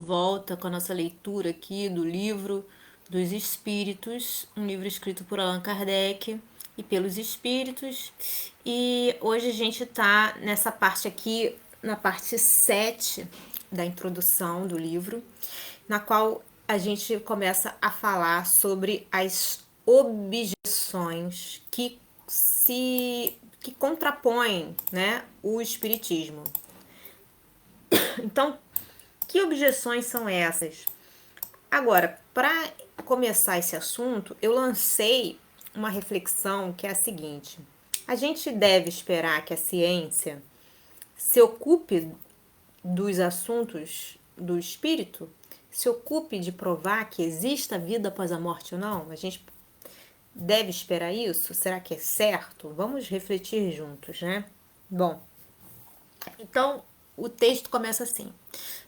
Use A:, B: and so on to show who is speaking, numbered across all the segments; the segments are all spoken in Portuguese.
A: volta com a nossa leitura aqui do livro dos Espíritos, um livro escrito por Allan Kardec e pelos Espíritos. E hoje a gente está nessa parte aqui, na parte 7 da introdução do livro, na qual a gente começa a falar sobre as objeções que contrapõem, né, o Espiritismo. Então, que objeções são essas? Agora, para começar esse assunto, eu lancei uma reflexão que é a seguinte: a gente deve esperar que a ciência se ocupe dos assuntos do espírito, se ocupe de provar que exista vida após a morte ou não? A gente deve esperar isso? Será que é certo? Vamos refletir juntos, né? Bom, então o texto começa assim: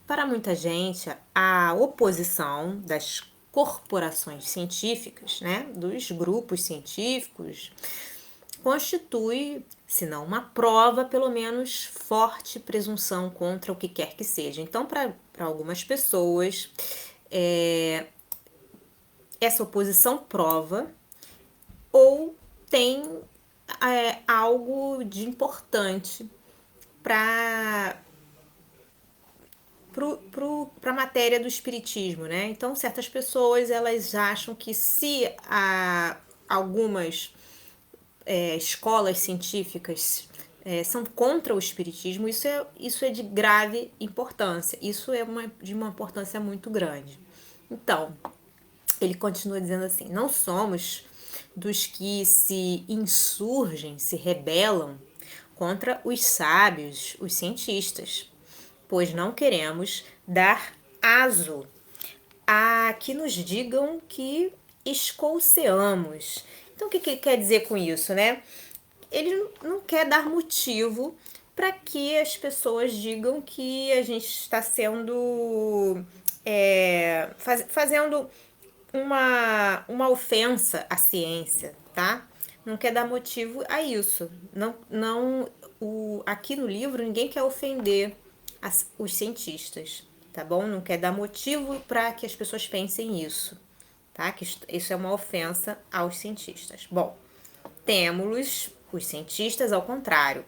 A: para muita gente, a oposição das corporações científicas, né, dos grupos científicos, constitui, se não uma prova, pelo menos forte presunção contra o que quer que seja. Então, para algumas pessoas, essa oposição prova ou tem algo de importante para a matéria do espiritismo, né? Então, certas pessoas elas acham que se algumas escolas científicas são contra o espiritismo, isso é de grave importância. Isso é de uma importância muito grande. Então, ele continua dizendo assim: não somos dos que se insurgem, se rebelam contra os sábios, os cientistas, pois não queremos dar aso a que nos digam que escolceamos. Então, o que quer dizer com isso, né? Ele não quer dar motivo para que as pessoas digam que a gente está sendo fazendo uma ofensa à ciência, tá? Não quer dar motivo a isso. Aqui no livro ninguém quer ofender os cientistas, tá bom? Não quer dar motivo para que as pessoas pensem isso, tá? Que isso é uma ofensa aos cientistas. Bom, temos os cientistas, ao contrário,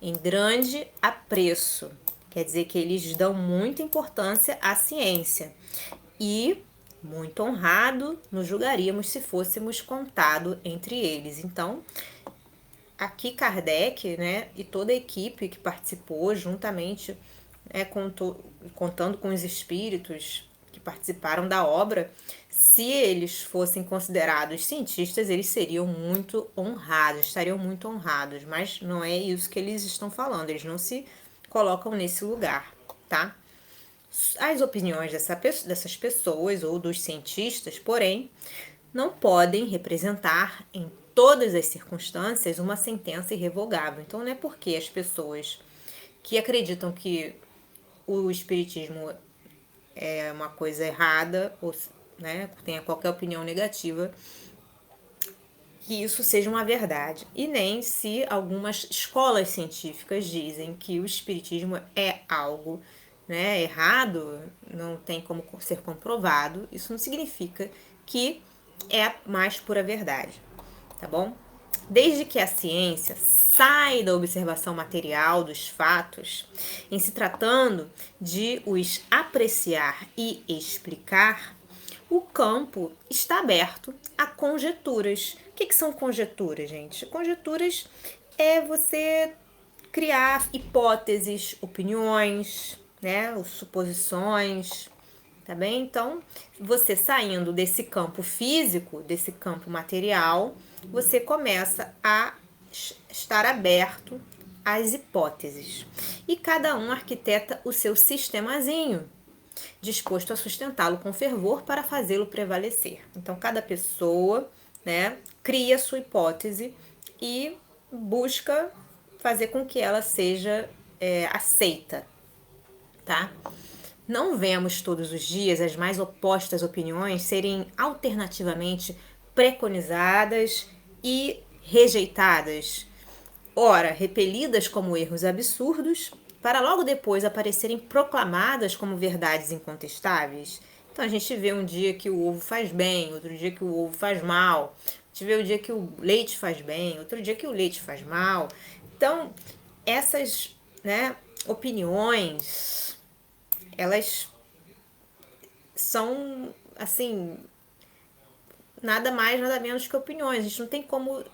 A: em grande apreço. Quer dizer que eles dão muita importância à ciência. E muito honrado nos julgaríamos se fôssemos contado entre eles. Então, aqui Kardec, né, e toda a equipe que participou juntamente, contando com os espíritos que participaram da obra, se eles fossem considerados cientistas, eles seriam muito honrados, estariam muito honrados, mas não é isso que eles estão falando, eles não se colocam nesse lugar, tá? As opiniões dessas pessoas ou dos cientistas, porém, não podem representar em todas as circunstâncias uma sentença irrevogável. Então, não é porque as pessoas que acreditam que o espiritismo é uma coisa errada ou, né, tenha qualquer opinião negativa, que isso seja uma verdade. E nem se algumas escolas científicas dizem que o espiritismo é algo, né, errado, não tem como ser comprovado, isso não significa que é a mais pura verdade, tá bom? Desde que a ciência sai da observação material dos fatos, em se tratando de os apreciar e explicar, o campo está aberto a conjecturas. O que são conjecturas, gente? Conjecturas é você criar hipóteses, opiniões, né, suposições, tá bem? Então, você saindo desse campo físico, desse campo material, você começa a estar aberto às hipóteses. E cada um arquiteta o seu sistemazinho, disposto a sustentá-lo com fervor para fazê-lo prevalecer. Então, cada pessoa, né, cria sua hipótese e busca fazer com que ela seja aceita, tá? Não vemos todos os dias as mais opostas opiniões serem alternativamente preconizadas e rejeitadas, ora repelidas como erros absurdos, para logo depois aparecerem proclamadas como verdades incontestáveis. Então a gente vê um dia que o ovo faz bem, outro dia que o ovo faz mal. A gente vê o dia que o leite faz bem, outro dia que o leite faz mal. Então, essas, né, opiniões, elas são, assim, nada mais, nada menos que opiniões. A gente não tem como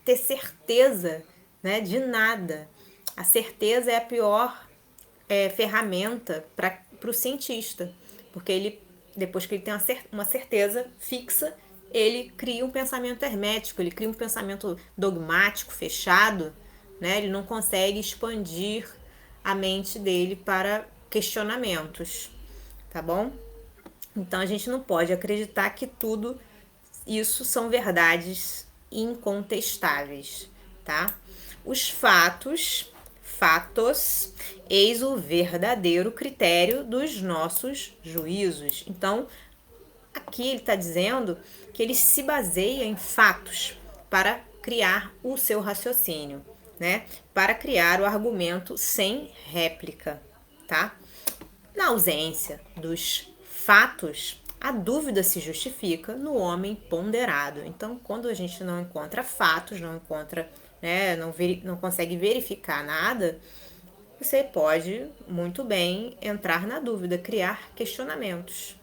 A: ter certeza, né, de nada. A certeza é a pior ferramenta para o cientista, porque ele, depois que ele tem uma certeza fixa, ele cria um pensamento hermético, ele cria um pensamento dogmático, fechado, né? Ele não consegue expandir a mente dele para questionamentos, tá bom? Então a gente não pode acreditar que tudo isso são verdades incontestáveis, tá? Os fatos, eis o verdadeiro critério dos nossos juízos. Então, aqui ele está dizendo que ele se baseia em fatos para criar o seu raciocínio, né? Para criar o argumento sem réplica, tá? Na ausência dos fatos, a dúvida se justifica no homem ponderado. Então, quando a gente não encontra fatos, não encontra, né, não consegue verificar nada, você pode muito bem entrar na dúvida, criar questionamentos,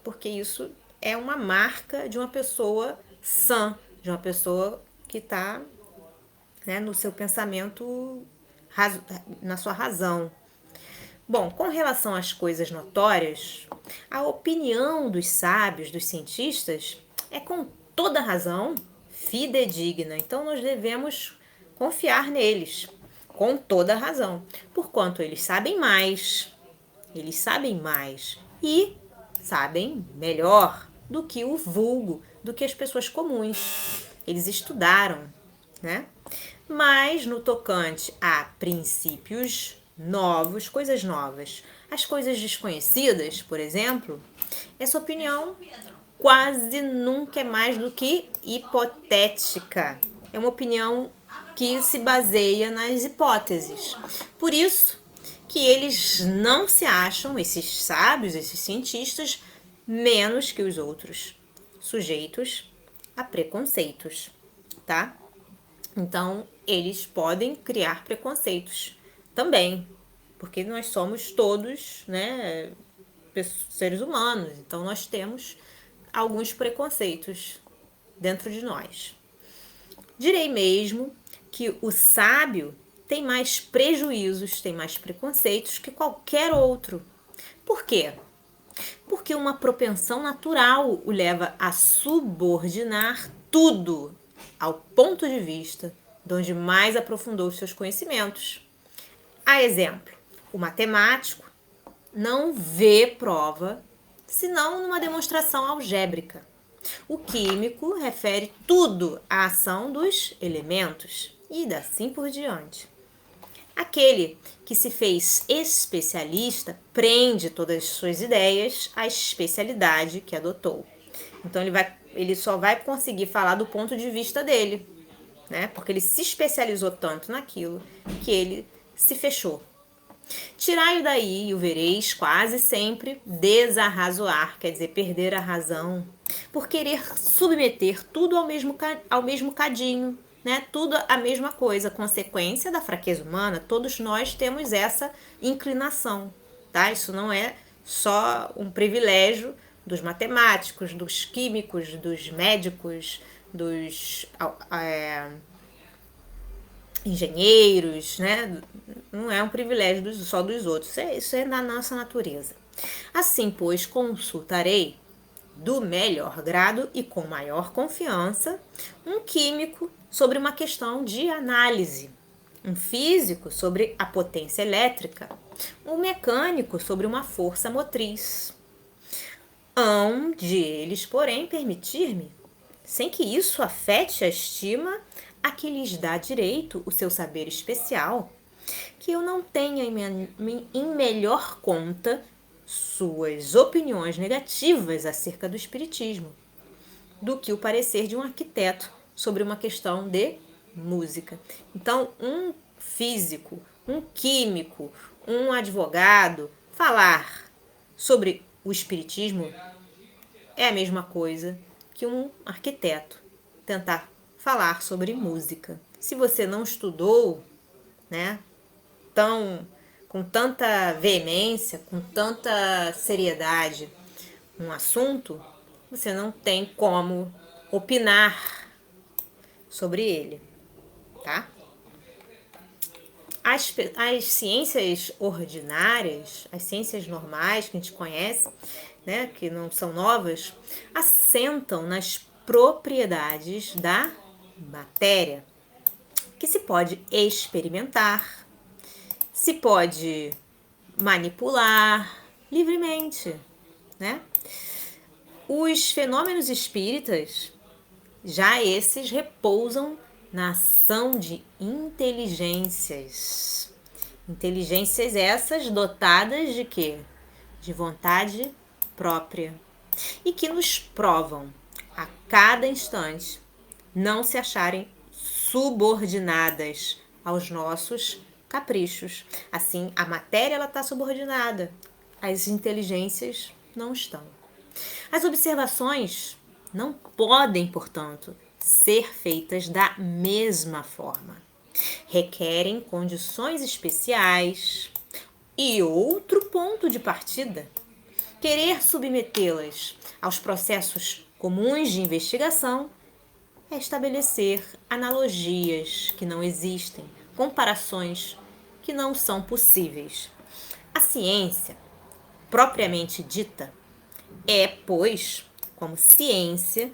A: porque isso é uma marca de uma pessoa sã, de uma pessoa que está, né, no seu pensamento, na sua razão. Bom, com relação às coisas notórias, a opinião dos sábios, dos cientistas, é com toda razão fidedigna. Então nós devemos confiar neles, com toda razão, porquanto eles sabem mais e sabem melhor do que o vulgo, do que as pessoas comuns. Eles estudaram, né? Mas no tocante a princípios novos, coisas novas, as coisas desconhecidas, por exemplo, essa opinião quase nunca é mais do que hipotética. É uma opinião que se baseia nas hipóteses. Por isso que eles não se acham, esses sábios, esses cientistas, menos que os outros, sujeitos a preconceitos, tá? Então, eles podem criar preconceitos também, porque nós somos todos, né, seres humanos, então nós temos alguns preconceitos dentro de nós. Direi mesmo que o sábio tem mais prejuízos, tem mais preconceitos que qualquer outro. Por quê? Porque uma propensão natural o leva a subordinar tudo ao ponto de vista de onde mais aprofundou os seus conhecimentos. A exemplo, o matemático não vê prova senão numa demonstração algébrica. O químico refere tudo à ação dos elementos e assim por diante. Aquele que se fez especialista prende todas as suas ideias à especialidade que adotou. Então ele só vai conseguir falar do ponto de vista dele, né? Porque ele se especializou tanto naquilo que ele se fechou. Tirai-o daí e o vereis quase sempre desarrazoar, quer dizer, perder a razão, por querer submeter tudo ao mesmo cadinho, né? Tudo a mesma coisa, consequência da fraqueza humana. Todos nós temos essa inclinação, tá? Isso não é só um privilégio dos matemáticos, dos químicos, dos médicos, dos engenheiros, né? Não é um privilégio só dos outros, isso é da nossa natureza. Assim, pois, consultarei do melhor grado e com maior confiança um químico sobre uma questão de análise, um físico sobre a potência elétrica, um mecânico sobre uma força motriz. Hão de eles, porém, permitir-me, sem que isso afete a estima a que lhes dá direito o seu saber especial, que eu não tenha em melhor conta suas opiniões negativas acerca do espiritismo, do que o parecer de um arquiteto sobre uma questão de música. Então, um físico, um químico, um advogado falar sobre o espiritismo é a mesma coisa que um arquiteto tentar falar sobre música. Se você não estudou, né, com tanta veemência, com tanta seriedade um assunto, você não tem como opinar sobre ele, tá? As ciências ordinárias, as ciências normais que a gente conhece, né, que não são novas, assentam nas propriedades da matéria, que se pode experimentar, se pode manipular livremente, né? Os fenômenos espíritas, já esses repousam na ação de inteligências. Inteligências essas dotadas de quê? De vontade própria. E que nos provam a cada instante não se acharem subordinadas aos nossos caprichos. Assim, a matéria está subordinada, as inteligências não estão. As observações não podem, portanto, ser feitas da mesma forma. Requerem condições especiais e outro ponto de partida. Querer submetê-las aos processos comuns de investigação é estabelecer analogias que não existem, comparações que não são possíveis. A ciência, propriamente dita, é, pois, como ciência,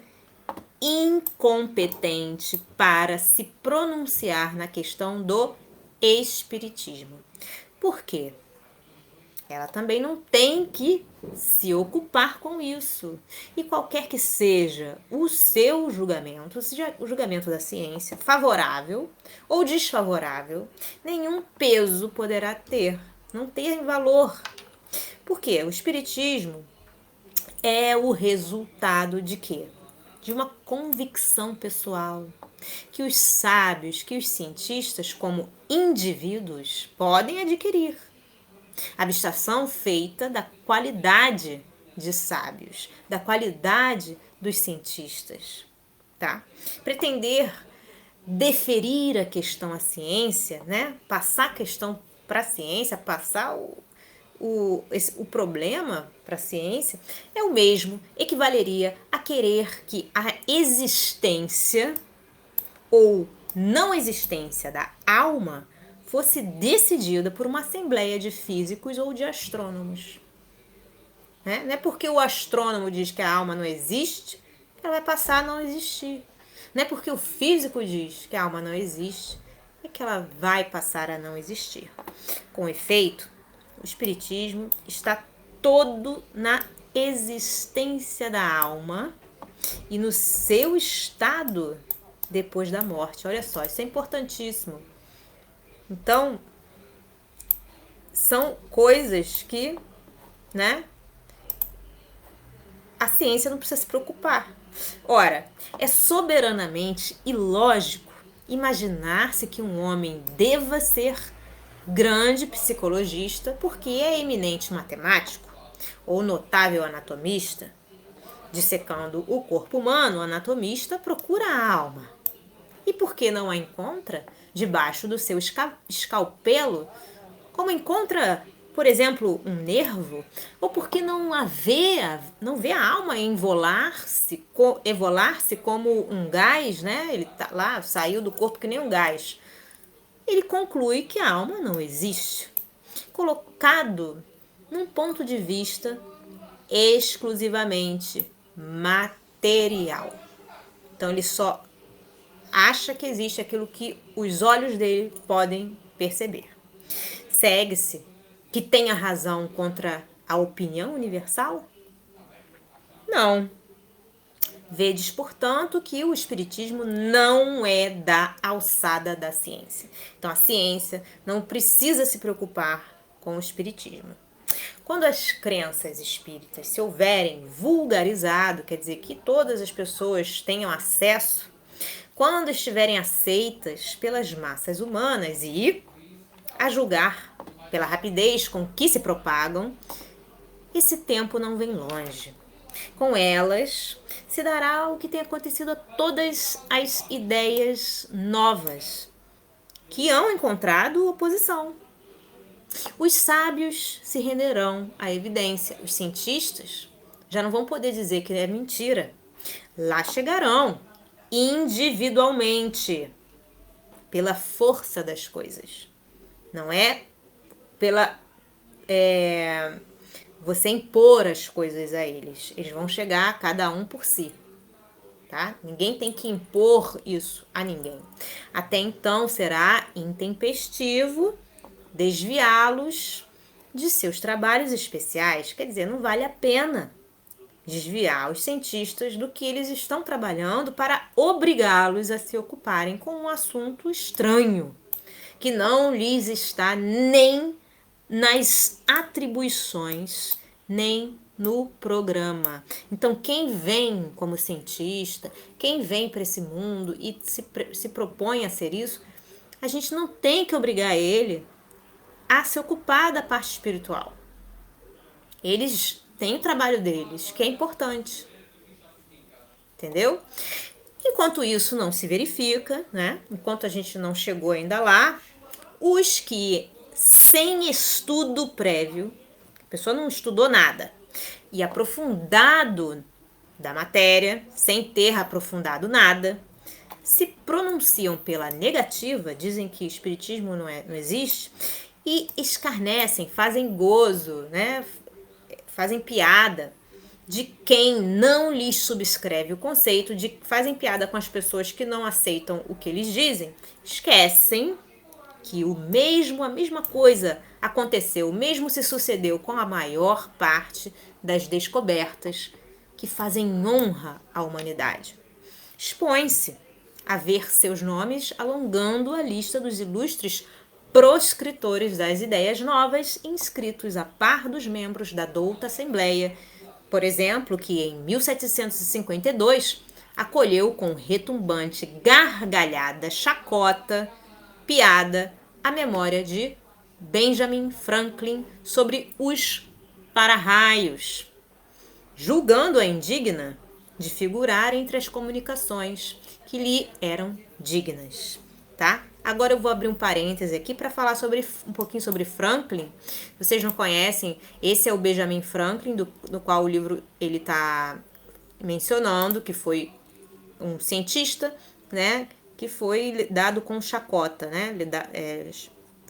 A: incompetente para se pronunciar na questão do espiritismo. Por quê? Ela também não tem que se ocupar com isso. E qualquer que seja o seu julgamento, seja o julgamento da ciência, favorável ou desfavorável, nenhum peso poderá ter, não tem valor. Por quê? O espiritismo é o resultado de quê? De uma convicção pessoal que os sábios, que os cientistas, como indivíduos, podem adquirir. Abstração feita da qualidade de sábios, da qualidade dos cientistas, tá? Pretender deferir a questão à ciência, né? Passar a questão para a ciência, passar o problema para a ciência, é o mesmo, equivaleria a querer que a existência ou não existência da alma fosse decidida por uma assembleia de físicos ou de astrônomos. Né? Não é porque o astrônomo diz que a alma não existe que ela vai passar a não existir. Não é porque o físico diz que a alma não existe é que ela vai passar a não existir. Com efeito, o espiritismo está todo na existência da alma e no seu estado depois da morte. Olha só, isso é importantíssimo. Então, são coisas que, né, a ciência não precisa se preocupar. Ora, é soberanamente ilógico imaginar-se que um homem deva ser grande psicologista porque é eminente matemático ou notável anatomista. Dissecando o corpo humano, o anatomista procura a alma. E porque não a encontra debaixo do seu escalpelo, como encontra, por exemplo, um nervo, ou porque não vê a alma evolar-se como um gás, né? Ele tá lá, saiu do corpo que nem um gás. Ele conclui que a alma não existe. Colocado num ponto de vista exclusivamente material. Então ele só acha que existe aquilo que os olhos dele podem perceber. Segue-se que tenha razão contra a opinião universal? Não. Vedes, portanto, que o espiritismo não é da alçada da ciência. Então a ciência não precisa se preocupar com o espiritismo. Quando as crenças espíritas se houverem vulgarizado, quer dizer que todas as pessoas tenham acesso, quando estiverem aceitas pelas massas humanas e, a julgar pela rapidez com que se propagam, esse tempo não vem longe. Com elas, se dará o que tem acontecido a todas as ideias novas, que hão encontrado oposição. Os sábios se renderão à evidência. Os cientistas já não vão poder dizer que é mentira. Lá chegarão, individualmente, pela força das coisas. Não é pela você impor as coisas a eles. Eles vão chegar, cada um por si. Tá? Ninguém tem que impor isso a ninguém. Até então será intempestivo desviá-los de seus trabalhos especiais. Quer dizer, não vale a pena desviar os cientistas do que eles estão trabalhando para obrigá-los a se ocuparem com um assunto estranho, que não lhes está nem nas atribuições, nem no programa. Então, quem vem como cientista, quem vem para esse mundo e se propõe a ser isso, a gente não tem que obrigar ele a se ocupar da parte espiritual. Eles têm o trabalho deles, que é importante. Entendeu? Enquanto isso não se verifica, né? Enquanto a gente não chegou ainda lá, os que sem estudo prévio, a pessoa não estudou nada, e aprofundado da matéria, sem ter aprofundado nada, se pronunciam pela negativa, dizem que espiritismo não existe, e escarnecem, fazem gozo, né? Fazem piada de quem não lhes subscreve o conceito, fazem piada com as pessoas que não aceitam o que eles dizem, esquecem que a mesma coisa aconteceu, o mesmo se sucedeu com a maior parte das descobertas que fazem honra à humanidade. Expõe-se a ver seus nomes alongando a lista dos ilustres proscritores das ideias novas inscritos a par dos membros da douta Assembleia, por exemplo, que em 1752 acolheu com retumbante gargalhada, chacota, piada, a memória de Benjamin Franklin sobre os para-raios, julgando-a indigna de figurar entre as comunicações que lhe eram dignas, tá? Agora eu vou abrir um parêntese aqui para falar um pouquinho sobre Franklin. Vocês não conhecem, esse é o Benjamin Franklin, do qual o livro ele está mencionando, que foi um cientista, né, que foi dado com chacota, né,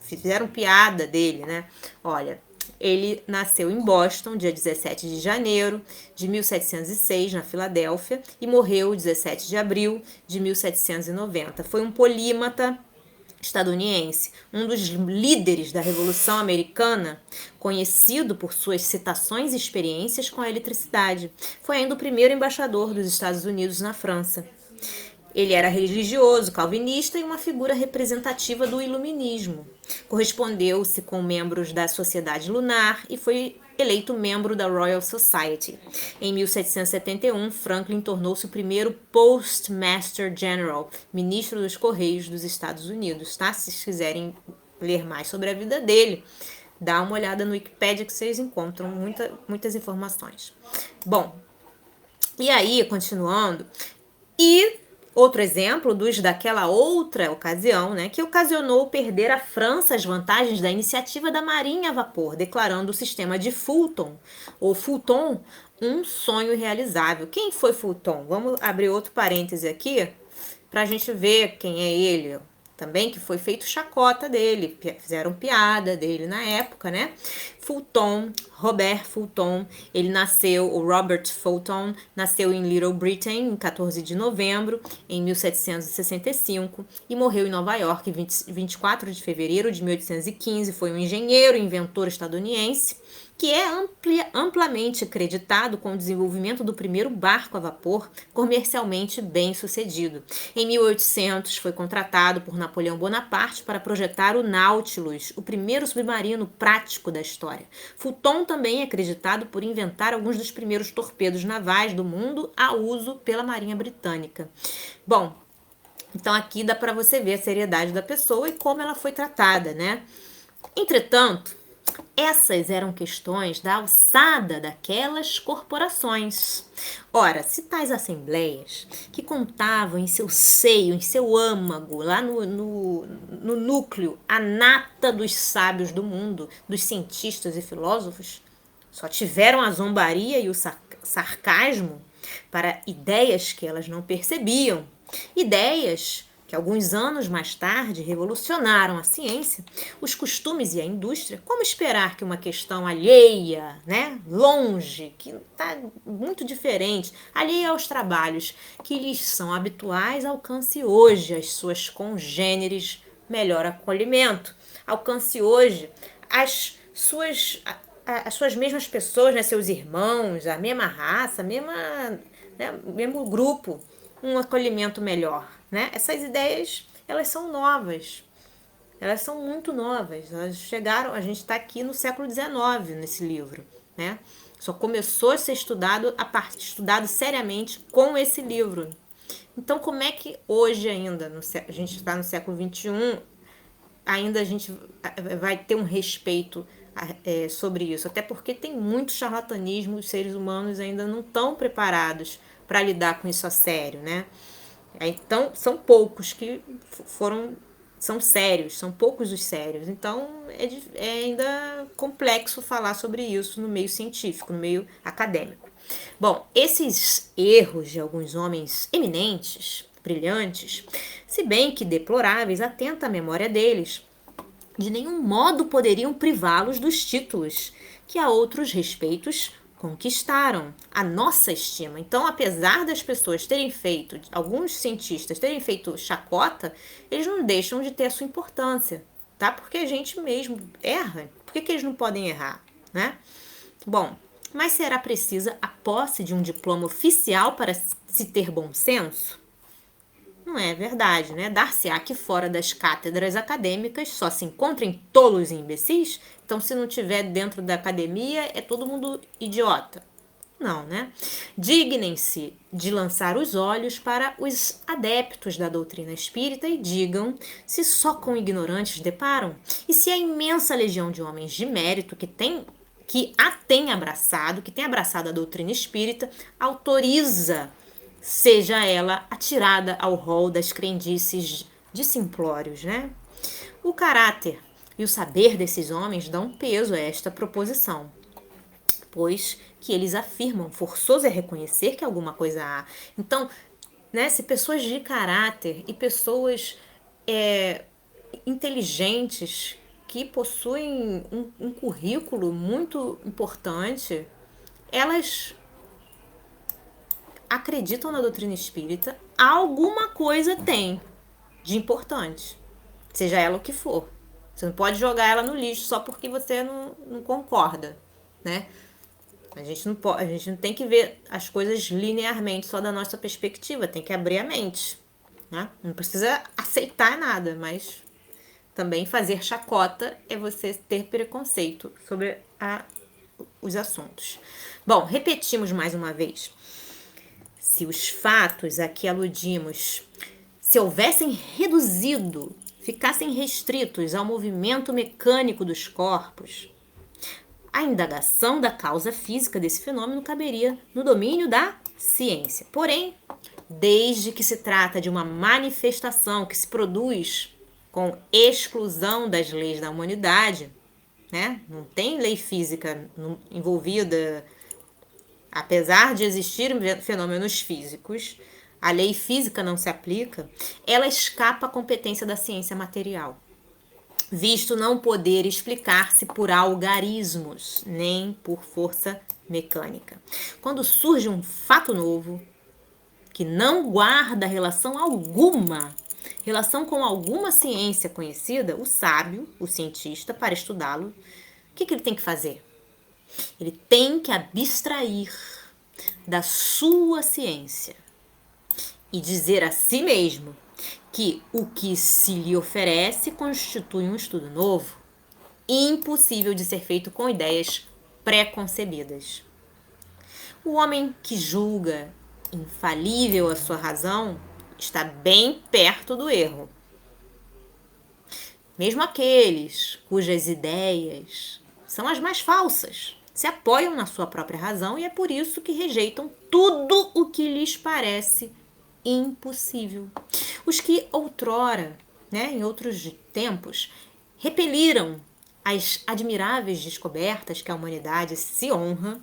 A: fizeram piada dele, né. Olha, ele nasceu em Boston, dia 17 de janeiro de 1706, na Filadélfia, e morreu 17 de abril de 1790. Foi um polímata estadunidense, um dos líderes da Revolução Americana, conhecido por suas citações e experiências com a eletricidade. Foi ainda o primeiro embaixador dos Estados Unidos na França. Ele era religioso, calvinista e uma figura representativa do iluminismo. Correspondeu-se com membros da Sociedade Lunar e foi eleito membro da Royal Society. Em 1771, Franklin tornou-se o primeiro Postmaster General, ministro dos Correios dos Estados Unidos. Tá? Se vocês quiserem ler mais sobre a vida dele, dá uma olhada no Wikipedia que vocês encontram muitas informações. Bom, e aí, continuando, outro exemplo daquela outra ocasião, né, que ocasionou perder à França as vantagens da iniciativa da Marinha a vapor, declarando o sistema de Fulton, ou Fulton, um sonho realizável. Quem foi Fulton? Vamos abrir outro parêntese aqui para a gente ver quem é ele. Também que foi feito chacota dele, fizeram piada dele na época, né? Fulton, Robert Fulton, o Robert Fulton, nasceu em Little Britain em 14 de novembro em 1765 e morreu em Nova York em 24 de fevereiro de 1815. Foi um engenheiro e inventor estadunidense que é amplamente acreditado com o desenvolvimento do primeiro barco a vapor comercialmente bem sucedido. Em 1800, foi contratado por Napoleão Bonaparte para projetar o Nautilus, o primeiro submarino prático da história. Fulton também é acreditado por inventar alguns dos primeiros torpedos navais do mundo a uso pela Marinha Britânica. Bom, então aqui dá para você ver a seriedade da pessoa e como ela foi tratada, né? Entretanto, Essas eram questões da alçada daquelas corporações. Ora, se tais assembleias, que contavam em seu seio, em seu âmago, lá no núcleo, a nata dos sábios do mundo, dos cientistas e filósofos, só tiveram a zombaria e o sarcasmo para ideias que elas não percebiam, ideias que alguns anos mais tarde revolucionaram a ciência, os costumes e a indústria, como esperar que uma questão alheia, né, longe, que está muito diferente, alheia aos trabalhos que lhes são habituais, alcance hoje as suas congêneres melhor acolhimento, alcance hoje as suas mesmas pessoas, né, seus irmãos, a mesma raça, mesmo grupo, um acolhimento melhor, né? Essas ideias, elas são novas, elas são muito novas, elas chegaram, a gente está aqui no século XIX nesse livro, né? Só começou a ser estudado seriamente com esse livro. Então, como é que hoje ainda, a gente está no século XXI, ainda a gente vai ter um respeito sobre isso? Até porque tem muito charlatanismo, os seres humanos ainda não estão preparados para lidar com isso a sério, né? Então, são poucos que são sérios, são poucos os sérios. Então, é ainda complexo falar sobre isso no meio científico, no meio acadêmico. Bom, esses erros de alguns homens eminentes, brilhantes, se bem que deploráveis, atenta à memória deles, de nenhum modo poderiam privá-los dos títulos que a outros respeitos conquistaram a nossa estima. Então, apesar das pessoas terem feito, alguns cientistas terem feito chacota, eles não deixam de ter a sua importância, tá? Porque a gente mesmo erra. Por que eles não podem errar, né? Bom, mas será precisa a posse de um diploma oficial para se ter bom senso? Não é verdade, né? Dar-se-á que fora das cátedras acadêmicas só se encontrem tolos e imbecis? Então, se não tiver dentro da academia, é todo mundo idiota? Não, né? Dignem-se de lançar os olhos para os adeptos da doutrina espírita e digam se só com ignorantes deparam e se a imensa legião de homens de mérito que tem abraçado a doutrina espírita, autoriza seja ela atirada ao rol das crendices de simplórios, né? O caráter e o saber desses homens dão peso a esta proposição, pois que eles afirmam, forçoso é reconhecer que alguma coisa há. Então, né, se pessoas de caráter e pessoas inteligentes que possuem um currículo muito importante, elas acreditam na doutrina espírita, alguma coisa tem de importante, seja ela o que for. Você não pode jogar ela no lixo só porque você não concorda, né? A gente não tem que ver as coisas linearmente só da nossa perspectiva, tem que abrir a mente, né? Não precisa aceitar nada, mas também fazer chacota é você ter preconceito sobre os assuntos. Bom, repetimos mais uma vez. Se os fatos a que aludimos se houvessem reduzido, ficassem restritos ao movimento mecânico dos corpos, a indagação da causa física desse fenômeno caberia no domínio da ciência. Porém, desde que se trata de uma manifestação que se produz com exclusão das leis da humanidade, né? Não tem lei física envolvida. Apesar de existirem fenômenos físicos, a lei física não se aplica, ela escapa à competência da ciência material, visto não poder explicar-se por algarismos, nem por força mecânica. Quando surge um fato novo, que não guarda relação com alguma ciência conhecida, o sábio, o cientista, para estudá-lo, o que ele tem que fazer? Ele tem que abstrair da sua ciência e dizer a si mesmo que o que se lhe oferece constitui um estudo novo, impossível de ser feito com ideias pré-concebidas. O homem que julga infalível a sua razão está bem perto do erro. Mesmo aqueles cujas ideias são as mais falsas. Se apoiam na sua própria razão e é por isso que rejeitam tudo o que lhes parece impossível. Os que outrora, em outros tempos, repeliram as admiráveis descobertas que a humanidade se honra,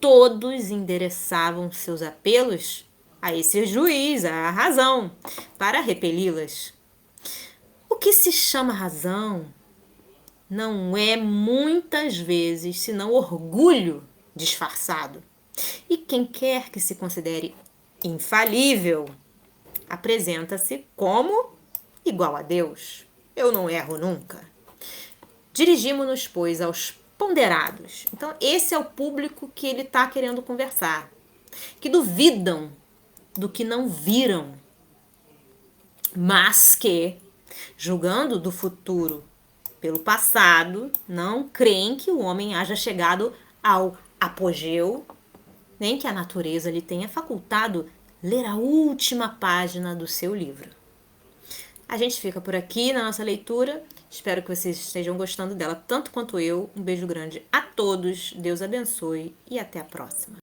A: todos endereçavam seus apelos a esse juiz, à razão, para repeli-las. O que se chama razão não é muitas vezes senão orgulho disfarçado. E quem quer que se considere infalível apresenta-se como igual a Deus. Eu não erro nunca. Dirigimos-nos, pois, aos ponderados. Então, esse é o público que ele está querendo conversar, que duvidam do que não viram, mas que, julgando do futuro pelo passado, não creem que o homem haja chegado ao apogeu, nem que a natureza lhe tenha facultado ler a última página do seu livro. A gente fica por aqui na nossa leitura. Espero que vocês estejam gostando dela tanto quanto eu. Um beijo grande a todos, Deus abençoe e até a próxima.